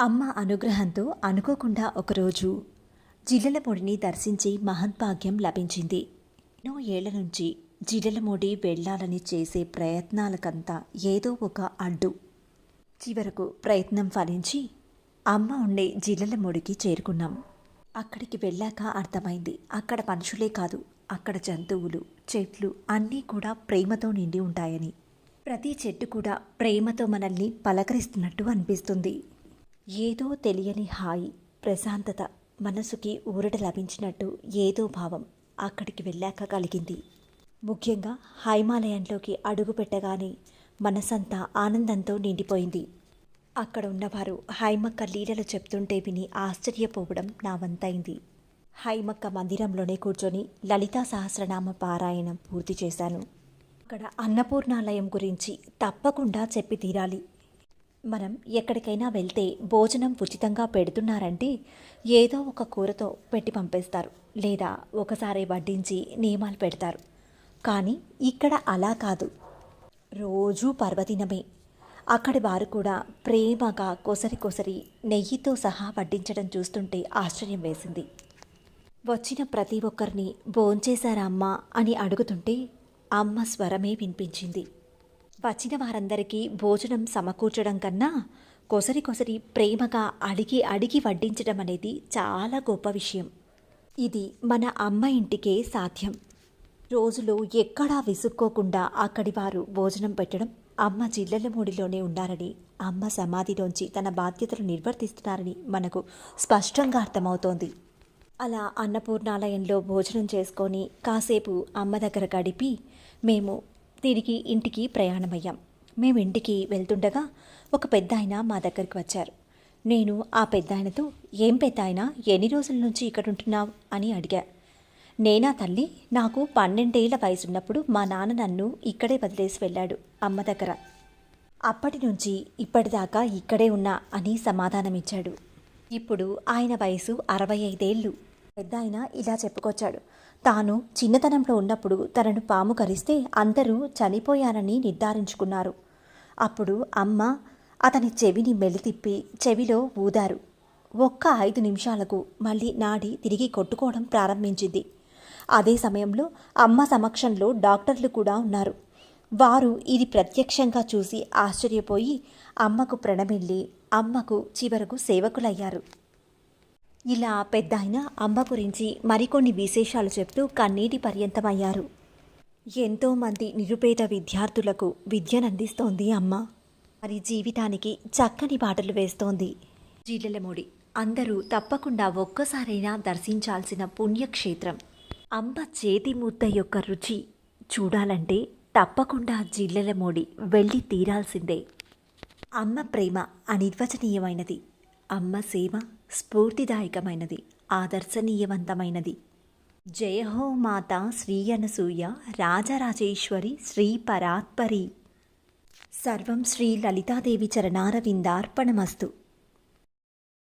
అమ్మ అనుగ్రహంతో అనుకోకుండా ఒకరోజు జిల్లెలమూడిని దర్శించి మహద్భాగ్యం లభించింది. ఎన్నో ఏళ్ల నుంచి జిల్లెలమూడి వెళ్ళాలని చేసే ప్రయత్నాలకంతా ఏదో ఒక అడ్డు. చివరకు ప్రయత్నం ఫలించి అమ్మ ఉండే జిల్లెలమూడికి చేరుకున్నాం. అక్కడికి వెళ్ళాక అర్థమైంది, అక్కడ మనుషులే కాదు, అక్కడ జంతువులు, చెట్లు అన్నీ కూడా ప్రేమతో నిండి ఉంటాయని. ప్రతి చెట్టు కూడా ప్రేమతో మనల్ని పలకరిస్తున్నట్టు అనిపిస్తుంది. ఏదో తెలియని హాయి, ప్రశాంతత, మనసుకి ఊరట లభించినట్టు ఏదో భావం అక్కడికి వెళ్ళాక కలిగింది. ముఖ్యంగా హైమాలయంలోకి అడుగు పెట్టగానే మనసంతా ఆనందంతో నిండిపోయింది. అక్కడ ఉన్నవారు హైమక్క లీలలు చెప్తుంటే విని ఆశ్చర్యపోవడం నా వంతైంది. హైమక్క మందిరంలోనే కూర్చొని లలితా సహస్రనామ పారాయణం పూర్తి చేశాను. అక్కడ అన్నపూర్ణాలయం గురించి తప్పకుండా చెప్పి తీరాలి. మనం ఎక్కడికైనా వెళ్తే భోజనం ఉచితంగా పెడుతున్నారంటే ఏదో ఒక కూరతో పెట్టి పంపేస్తారు, లేదా ఒకసారి వడ్డించి నియమాలు పెడతారు. కానీ ఇక్కడ అలా కాదు, రోజూ పర్వదినమే. అక్కడి వారు కూడా ప్రేమగా కొసరి కొసరి నెయ్యితో సహా వడ్డించడం చూస్తుంటే ఆశ్చర్యం వేసింది. వచ్చిన ప్రతి ఒక్కరిని భోంచేశారా అమ్మా అని అడుగుతుంటే అమ్మ స్వరమే వినిపించింది. వచ్చిన వారందరికీ భోజనం సమకూర్చడం కన్నా కొసరి కొసరి ప్రేమగా అడిగి అడిగి వడ్డించడం అనేది చాలా గొప్ప విషయం. ఇది మన అమ్మ ఇంటికే సాధ్యం. రోజులో ఎక్కడా విసుక్కోకుండా అక్కడి వారు భోజనం పెట్టడం అమ్మ జిల్లెలమూడిలోనే ఉన్నారని, అమ్మ సమాధిలోంచి తన బాధ్యతలు నిర్వర్తిస్తున్నారని మనకు స్పష్టంగా అర్థమవుతోంది. అలా అన్నపూర్ణాలయంలో భోజనం చేసుకొని కాసేపు అమ్మ దగ్గర గడిపి మేము తిరిగి ఇంటికి ప్రయాణమయ్యాం. మేము ఇంటికి వెళ్తుండగా ఒక పెద్దాయన మా దగ్గరికి వచ్చారు. నేను ఆ పెద్దాయనతో, ఏం పెద్దాయన, ఎన్ని రోజుల నుంచి ఇక్కడ ఉంటున్నావు అని అడిగా. నేనా తల్లి, నాకు 12 ఏళ్ల వయసున్నప్పుడు మా నాన్న నన్ను ఇక్కడే వదిలేసి వెళ్ళాడు అమ్మ దగ్గర. అప్పటి నుంచి ఇప్పటిదాకా ఇక్కడే ఉన్నా అని సమాధానమిచ్చాడు. ఇప్పుడు ఆయన వయసు 65 ఏళ్ళు. పెద్దాయన ఇలా చెప్పుకొచ్చాడు. తాను చిన్నతనంలో ఉన్నప్పుడు తనను పాము కరిస్తే అందరూ చనిపోయానని నిర్ధారించుకున్నారు. అప్పుడు అమ్మ అతని చెవిని మెలితిప్పి చెవిలో ఊదారు. ఒక్క 5 నిమిషాలకు మళ్ళీ నాడి తిరిగి కొట్టుకోవడం ప్రారంభించింది. అదే సమయంలో అమ్మ సమక్షంలో డాక్టర్లు కూడా ఉన్నారు. వారు ఇది ప్రత్యక్షంగా చూసి ఆశ్చర్యపోయి అమ్మకు ప్రణమిల్లి అమ్మకు చివరకు సేవకులయ్యారు. ఇలా పెద్దాయన అమ్మ గురించి మరికొన్ని విశేషాలు చెప్తూ కన్నీటి పర్యంతమయ్యారు. ఎంతోమంది నిరుపేద విద్యార్థులకు విద్యనందిస్తోంది అమ్మ. మరి జీవితానికి చక్కని బాటలు వేస్తోంది. జిల్లెలమూడి అందరూ తప్పకుండా ఒక్కసారైనా దర్శించాల్సిన పుణ్యక్షేత్రం. అమ్మ చేతి ముద్ద యొక్క రుచి చూడాలంటే తప్పకుండా జిల్లెలమూడి వెళ్ళి తీరాల్సిందే. అమ్మ ప్రేమ అనిర్వచనీయమైనది. అమ్మ సేవ స్ఫూర్తిదాయకమైనది, ఆదర్శనీయవంతమైనది. జయహో మాత శ్రీ అనసూయ రాజరాజేశ్వరి శ్రీ పరాత్పరి. సర్వం శ్రీ లలితాదేవి చరణారవిందార్పణమస్తు.